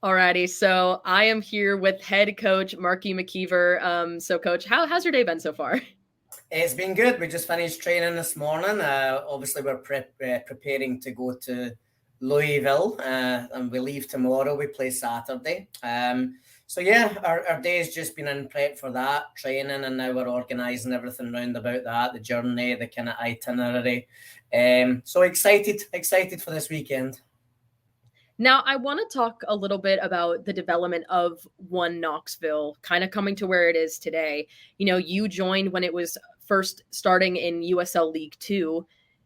Alrighty, so I am here with head coach Marky McKeever. So coach, how's your day been so far? It's been good. We just finished training this morning. Obviously, we're preparing to go to Louisville, and we leave tomorrow. We play Saturday. So yeah, our day's just been in prep for that training, and now we're organising everything round about that, the journey, the kind of itinerary. So excited for this weekend. Now, I want to talk a little bit about the development of One Knoxville, kind of coming to where it is today. You joined when it was first starting in USL League Two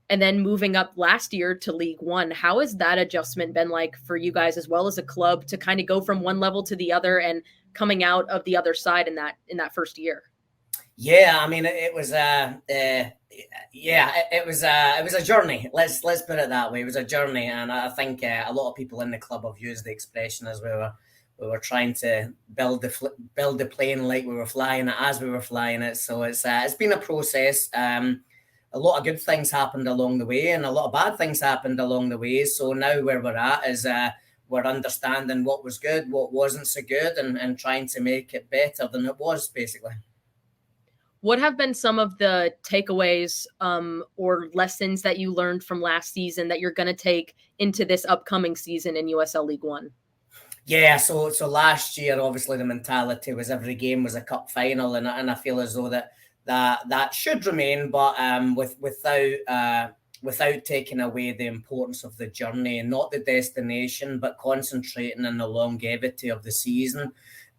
and then moving up last year to League One. How has that adjustment been like for you guys as well as a club to kind of go from one level to the other and coming out of the other side in that first year? Yeah, I mean, it was it was a journey. Let's put it that way. It was a journey, and I think a lot of people in the club have used the expression as we were trying to build the plane like we were flying it as we were flying it. So it's been a process. A lot of good things happened along the way, and a lot of bad things happened along the way. So now where we're at is we're understanding what was good, what wasn't so good, and trying to make it better than it was, basically. What have been some of the takeaways or lessons that you learned from last season that you're going to take into this upcoming season in USL League One? Yeah, so last year, obviously, the mentality was every game was a cup final, and I feel as though that should remain, but without taking away the importance of the journey and not the destination, but concentrating on the longevity of the season.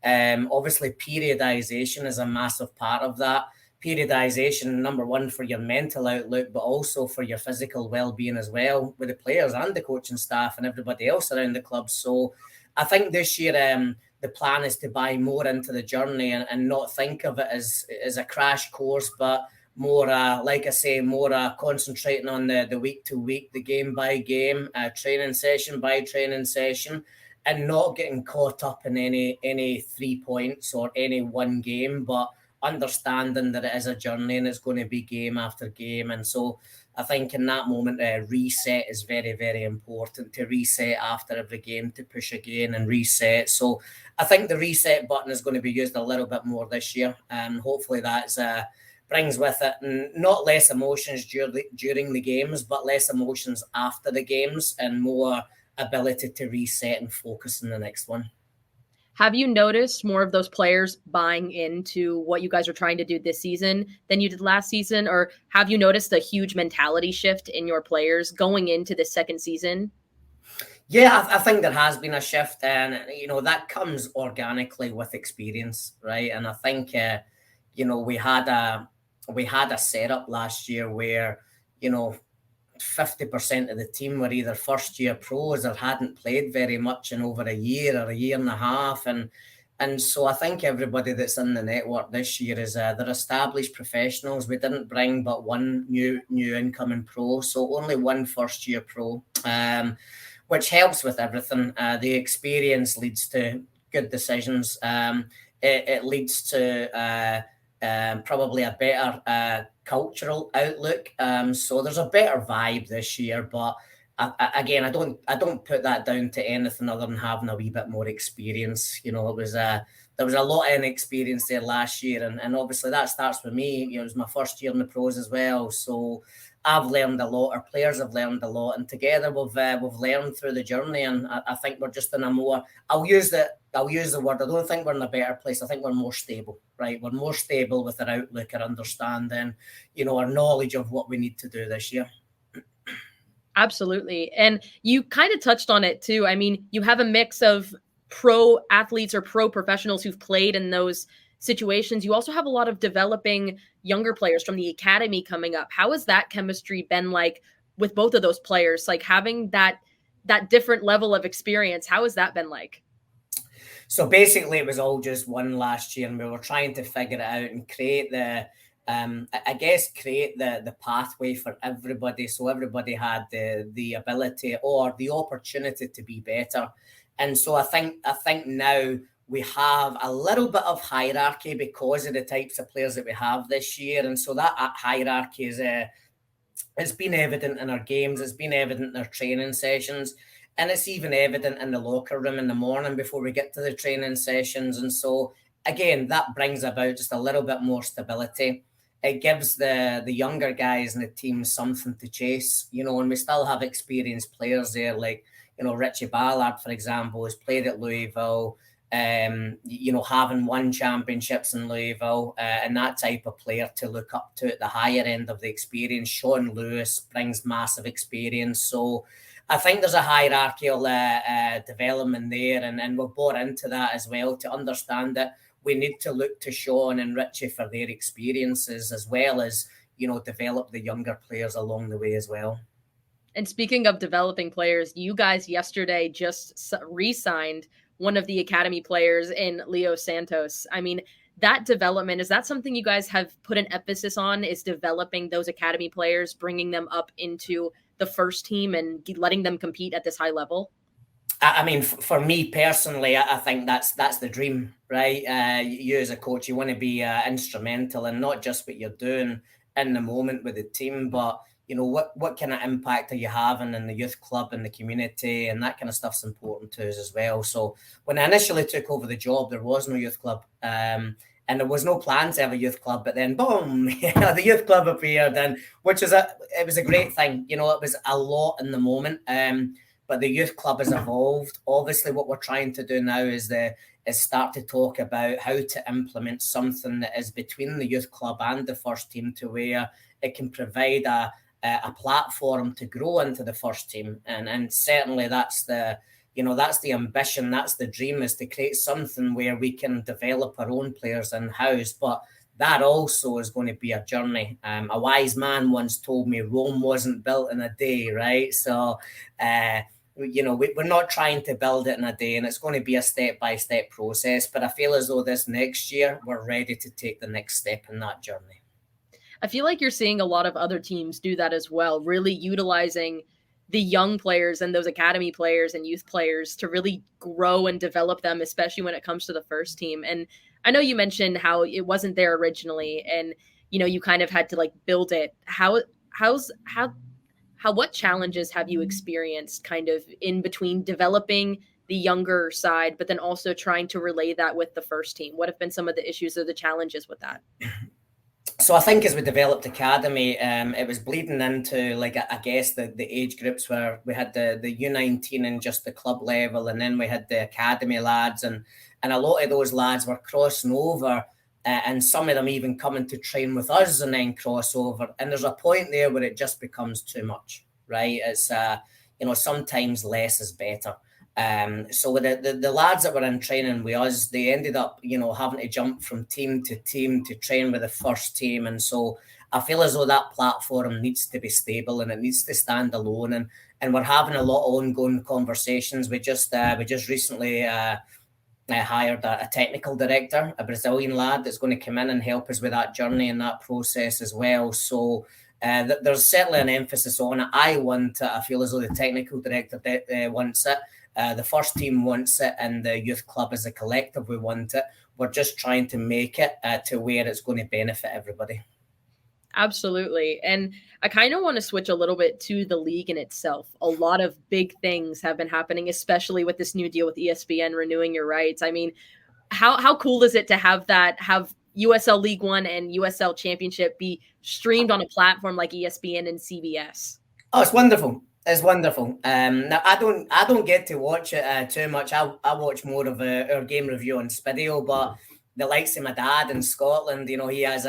Obviously, periodization is a massive part of that. Periodization, number one, for your mental outlook, but also for your physical well-being as well, with the players and the coaching staff and everybody else around the club. So I think this year the plan is to buy more into the journey and not think of it as a crash course, but more, like I say, more concentrating on the week to week, the game by game, training session by training session, and not getting caught up in any 3 points or any one game, but understanding that it is a journey and it's going to be game after game. And so I think in that moment, reset is very, very important, to reset after every game, to push again and reset. So I think the reset button is going to be used a little bit more this year, and hopefully that's brings with it not less emotions during the games, but less emotions after the games and more ability to reset and focus on the next one. Have you noticed more of those players buying into what you guys are trying to do this season than you did last season? Or have you noticed a huge mentality shift in your players going into the second season? Yeah, I think there has been a shift, and that comes organically with experience, right? And I think we had a setup last year where 50% of the team were either first year pros or hadn't played very much in over a year or a year and a half, and so I think everybody that's in the network this year is they're established professionals. We didn't bring but one new incoming pro, so only one first year pro, which helps with everything. The experience leads to good decisions. It leads to probably a better cultural outlook. So there's a better vibe this year, but again, I don't put that down to anything other than having a wee bit more experience. It was there was a lot of inexperience there last year, and obviously that starts with me. It was my first year in the pros as well, so I've learned a lot. Our players have learned a lot, and together we've learned through the journey. And I think we're just in a more. I'll use the word. I don't think we're in a better place. I think we're more stable, right? We're more stable with our outlook, our understanding, our knowledge of what we need to do this year. Absolutely. And you kind of touched on it too. I mean, you have a mix of pro athletes or pro professionals who've played in those situations. You also have a lot of developing younger players from the academy coming up. How has that chemistry been like with both of those players? Like having that different level of experience. How has that been like? So basically, it was all just one last year, and we were trying to figure it out and create I guess, create the pathway for everybody, so everybody had the ability or the opportunity to be better. And so I think now we have a little bit of hierarchy because of the types of players that we have this year, and so that hierarchy is it's been evident in our games. It's been evident in our training sessions. And it's even evident in the locker room in the morning before we get to the training sessions. And so, again, that brings about just a little bit more stability. It gives the younger guys in the team something to chase, and we still have experienced players there, like, Richie Ballard, for example, has played at Louisville, having won championships in Louisville, and that type of player to look up to at the higher end of the experience. Sean Lewis brings massive experience. So I think there's a hierarchical development there, and we're bought into that as well to understand that we need to look to Sean and Richie for their experiences, as well as, develop the younger players along the way as well. And speaking of developing players, you guys yesterday just re-signed one of the academy players in Leo Santos. I mean, that development, is that something you guys have put an emphasis on, is developing those academy players, bringing them up into the first team and letting them compete at this high level? I mean, for me personally, I think that's the dream, right? You as a coach, you want to be instrumental in not just what you're doing in the moment with the team, but what kind of impact are you having in the youth club and the community, and that kind of stuff's important to us as well. So when I initially took over the job, there was no youth club, and there was no plan to have a youth club. But then, boom, the youth club appeared, and it was a great thing. It was a lot in the moment. But the youth club has evolved. Obviously, what we're trying to do now is start to talk about how to implement something that is between the youth club and the first team, to where it can provide a platform to grow into the first team. And certainly that's the ambition, that's the dream, is to create something where we can develop our own players in-house. But that also is going to be a journey. A wise man once told me Rome wasn't built in a day, right? So, we're not trying to build it in a day, and it's going to be a step-by-step process. But I feel as though this next year, we're ready to take the next step in that journey. I feel like you're seeing a lot of other teams do that as well, really utilizing the young players and those academy players and youth players to really grow and develop them, especially when it comes to the first team. And I know you mentioned how it wasn't there originally, and you kind of had to like build it. What challenges have you experienced kind of in between developing the younger side, but then also trying to relay that with the first team? What have been some of the issues or the challenges with that? So I think as we developed academy, it was bleeding into, like, I guess the age groups where we had the U19 and just the club level, and then we had the academy lads, and a lot of those lads were crossing over, and some of them even coming to train with us and then cross over. And there's a point there where it just becomes too much, right? It's sometimes less is better. So with the lads that were in training with us, they ended up, having to jump from team to team to train with the first team. And so I feel as though that platform needs to be stable and it needs to stand alone. And we're having a lot of ongoing conversations. We just recently hired a technical director, a Brazilian lad that's going to come in and help us with that journey and that process as well. So there's certainly an emphasis on it. I feel as though the technical director wants it. The first team wants it, and the youth club as a collective, we want it. We're just trying to make it to where it's going to benefit everybody. Absolutely. And I kind of want to switch a little bit to the league in itself. A lot of big things have been happening, especially with this new deal with ESPN renewing your rights. I mean, how cool is it to have USL League One and USL Championship be streamed on a platform like ESPN and CBS? Oh, it's wonderful. It's wonderful. Now I don't get to watch it too much. I watch more of our game review on Spidio, but the likes of my dad in Scotland, he has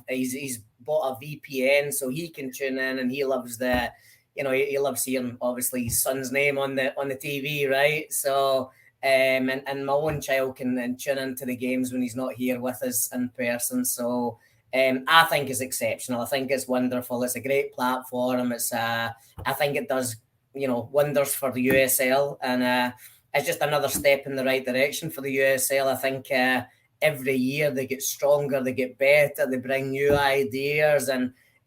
he's bought a VPN so he can tune in, and he loves he loves seeing obviously his son's name on the TV, right? So and my own child can tune into the games when he's not here with us in person. So I think it's exceptional. I think it's wonderful. It's a great platform. I think it does, wonders for the USL, and it's just another step in the right direction for the USL. I think every year they get stronger, they get better, they bring new ideas,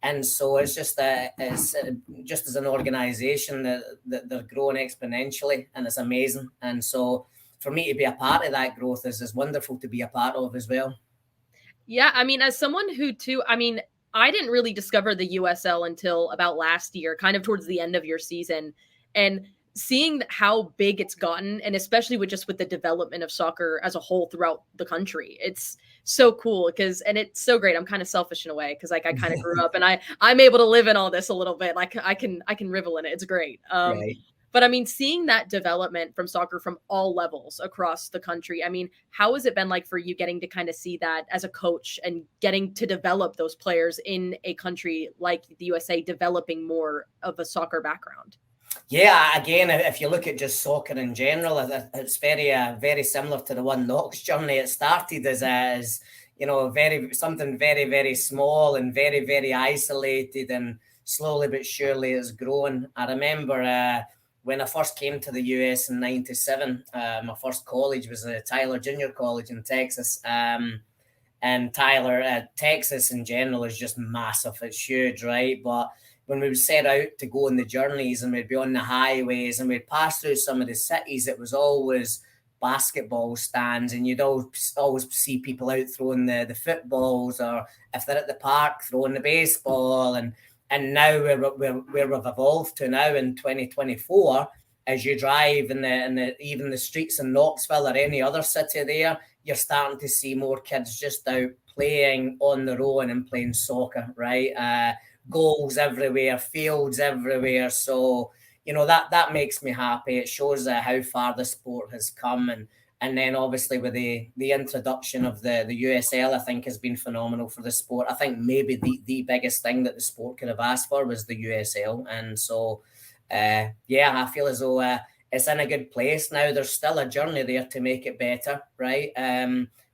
and so it's just as an organisation that they're growing exponentially, and it's amazing. And so for me to be a part of that growth is wonderful to be a part of as well. Yeah, I mean, as someone I didn't really discover the USL until about last year, kind of towards the end of your season. And seeing how big it's gotten, and especially with the development of soccer as a whole throughout the country, it's so cool and it's so great. I'm kind of selfish in a way because like I kind of grew up and I'm able to live in all this a little bit. Like I can revel in it. It's great. Right. But I mean, seeing that development from soccer from all levels across the country, I mean, how has it been like for you getting to kind of see that as a coach and getting to develop those players in a country like the USA, developing more of a soccer background? Yeah, again, if you look at just soccer in general, it's very similar to the One Knox journey. It started as something very small and very isolated, and slowly but surely it's grown. I remember when I first came to the US in '97, my first college was Tyler Junior College in Texas. And Tyler, Texas in general is just massive. It's huge, right? But when we would set out to go on the journeys and we'd be on the highways and we'd pass through some of the cities, it was always basketball stands, and you'd always see people out throwing the footballs, or if they're at the park throwing the baseball. And now where we've evolved to now in 2024, as you drive in even the streets in Knoxville or any other city there, you're starting to see more kids just out playing on their own and playing soccer, right? Goals everywhere, fields everywhere. So, that makes me happy. It shows how far the sport has come. And then obviously with the introduction of the USL, I think has been phenomenal for the sport. I think maybe the biggest thing that the sport could have asked for was the USL. And so, I feel as though it's in a good place now. There's still a journey there to make it better, right?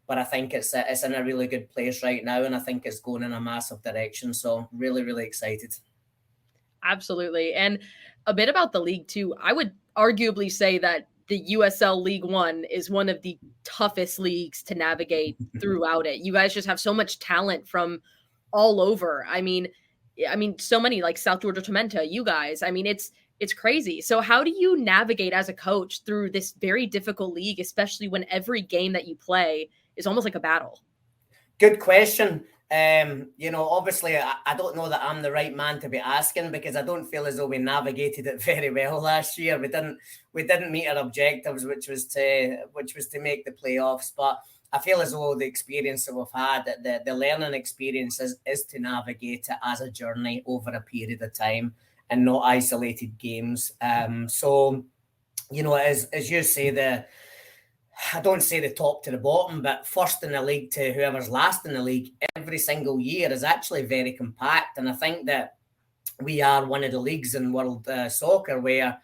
But I think it's in a really good place right now, and I think it's going in a massive direction. So really excited. Absolutely. And a bit about the league too. I would arguably say that the USL League One is one of the toughest leagues to navigate throughout it. You guys just have so much talent from all over. I mean, so many, like South Georgia Tormenta, you guys. I mean, it's crazy. So how do you navigate as a coach through this very difficult league, especially when every game that you play is almost like a battle? Good question. Obviously, I don't know that I'm the right man to be asking, because I don't feel as though we navigated it very well last year. We didn't meet our objectives, which was to make the playoffs. But I feel as though the experience that we've had, the learning experience is to navigate it as a journey over a period of time and not isolated games. So, as you say, I don't say the top to the bottom, but first in the league to whoever's last in the league every single year is actually very compact. And I think that we are one of the leagues in world soccer where,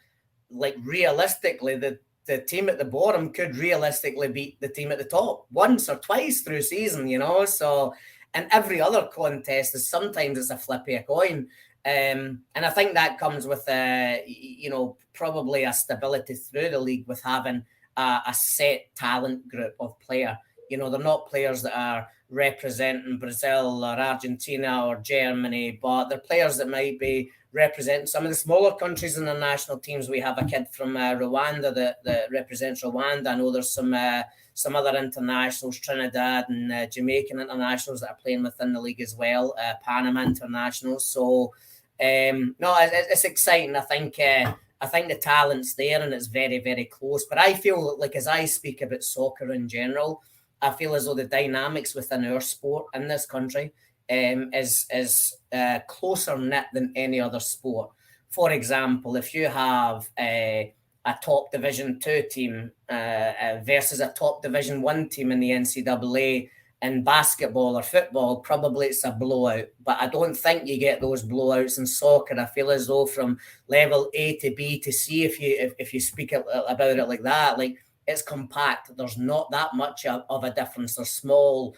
like, realistically, the team at the bottom could realistically beat the team at the top once or twice through season, So, and every other contest is sometimes it's a flip of a coin. And I think that comes with, probably a stability through the league with having a set talent group of player. They're not players that are representing Brazil or Argentina or Germany, but they're players that might be representing some of the smaller countries in the national teams. We have a kid from Rwanda that represents Rwanda. I know there's some other internationals, Trinidad and Jamaican internationals that are playing within the league as well, Panama internationals. So, no, it's exciting. I think the talent's there and it's very close. But I feel like, as I speak about soccer in general, I feel as though the dynamics within our sport in this country is closer knit than any other sport. For example, if you have a top Division 2 team versus a top Division 1 team in the NCAA, in basketball or football, probably it's a blowout. But I don't think you get those blowouts in soccer. I feel as though from level A to B to C, if you speak about it like that, like, it's compact. There's not that much of a difference. There's small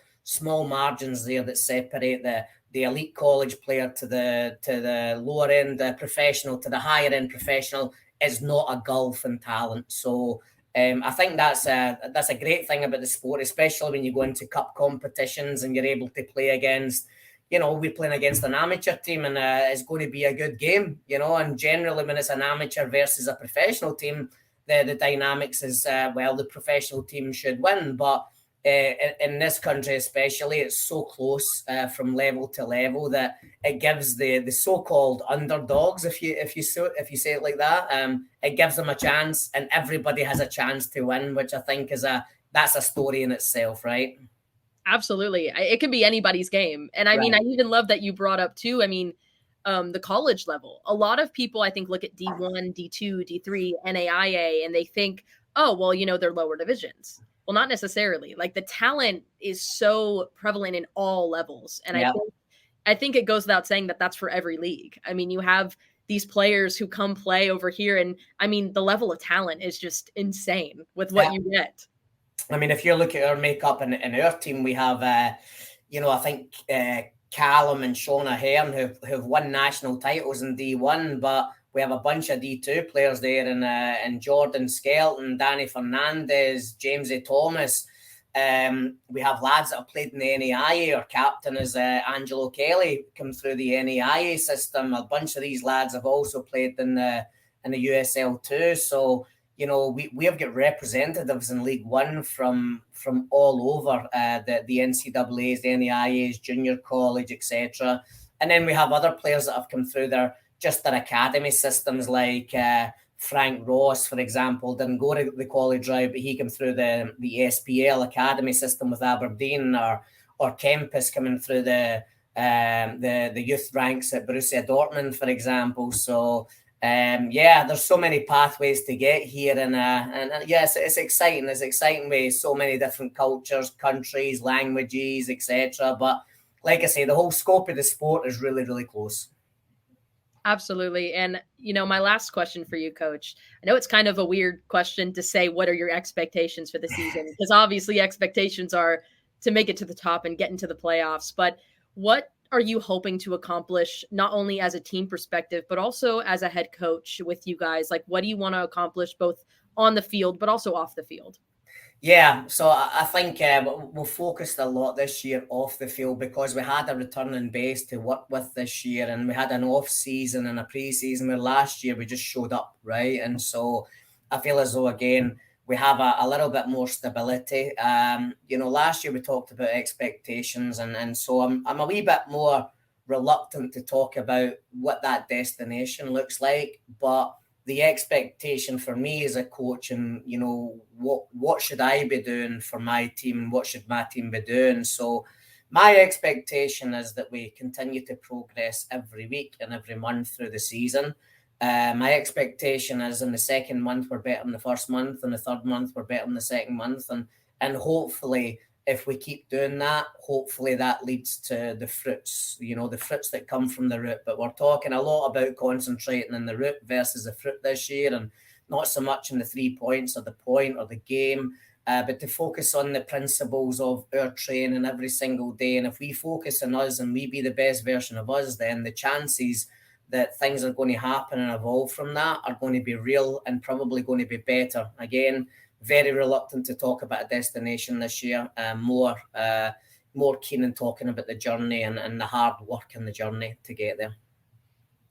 margins there that separate the elite college player to the lower end professional to the higher end professional. Is not a gulf in talent. So I think that's a great thing about the sport, especially when you go into cup competitions and you're able to play against, we're playing against an amateur team, and it's going to be a good game, and generally when it's an amateur versus a professional team, the dynamics is, the professional team should win. But in this country especially, it's so close from level to level that it gives the so-called underdogs, if you say it like that, it gives them a chance, and everybody has a chance to win, which I think that's a story in itself, right? Absolutely. It could be anybody's game. And I mean, I even love that you brought up too, I mean, the college level. A lot of people, I think, look at D1, D2, D3, NAIA, and they think, oh, well, they're lower divisions. Well, not necessarily. Like, the talent is so prevalent in all levels. And I think it goes without saying that that's for every league. I mean, you have these players who come play over here, and I mean, the level of talent is just insane with what you get. I mean, if you look at our makeup in our team, we have, I think Callum and Sean Ahern who've won national titles in D1, but we have a bunch of D2 players there, and Jordan Skelton, Danny Fernandez, James A. Thomas. We have lads that have played in the NAIA. Our captain is Angelo Kelly, come through the NAIA system. A bunch of these lads have also played in the USL too. So, we have got representatives in League One from all over the NCAAs, the NAIAs, junior college, etc. And then we have other players that have come through their academy systems, like Frank Ross, for example, didn't go to the college route, but he came through the SPL academy system with Aberdeen, or Kempis coming through the youth ranks at Borussia Dortmund, for example. So there's so many pathways to get here, and yes, it's exciting. It's exciting with so many different cultures, countries, languages, etc. But like I say, the whole scope of the sport is really, really close. Absolutely. And, my last question for you, Coach, I know it's kind of a weird question to say, what are your expectations for the season? Because obviously expectations are to make it to the top and get into the playoffs. But what are you hoping to accomplish, not only as a team perspective, but also as a head coach with you guys? Like, what do you want to accomplish both on the field, but also off the field? Yeah, so I think we'll focused a lot this year off the field, because we had a returning base to work with this year, and we had an off season and a pre-season where last year we just showed up, right? And so I feel as though, again, we have a little bit more stability. Last year we talked about expectations, and so I'm a wee bit more reluctant to talk about what that destination looks like, but the expectation for me as a coach, and what should I be doing for my team? What should my team be doing? So my expectation is that we continue to progress every week and every month through the season. My expectation is in the second month we're better than the first month, and the third month we're better than the second month, and hopefully, if we keep doing that, hopefully that leads to the fruits, the fruits that come from the root. But we're talking a lot about concentrating on the root versus the fruit this year, and not so much on the 3 points or the point or the game, but to focus on the principles of our training every single day. And if we focus on us and we be the best version of us, then the chances that things are going to happen and evolve from that are going to be real, and probably going to be better. Again, very reluctant to talk about a destination this year. More keen on talking about the journey and the hard work in the journey to get there.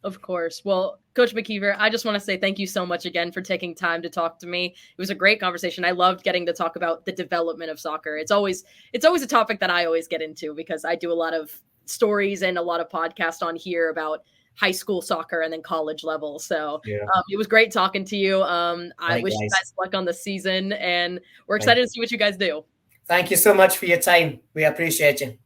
Of course. Well, Coach McKeever, I just want to say thank you so much again for taking time to talk to me. It was a great conversation. I loved getting to talk about the development of soccer. It's always a topic that I always get into, because I do a lot of stories and a lot of podcasts on here about high school soccer and then college level. So it was great talking to you. I wish you guys luck on the season, and we're excited to see what you guys do. Thank you so much for your time. We appreciate you.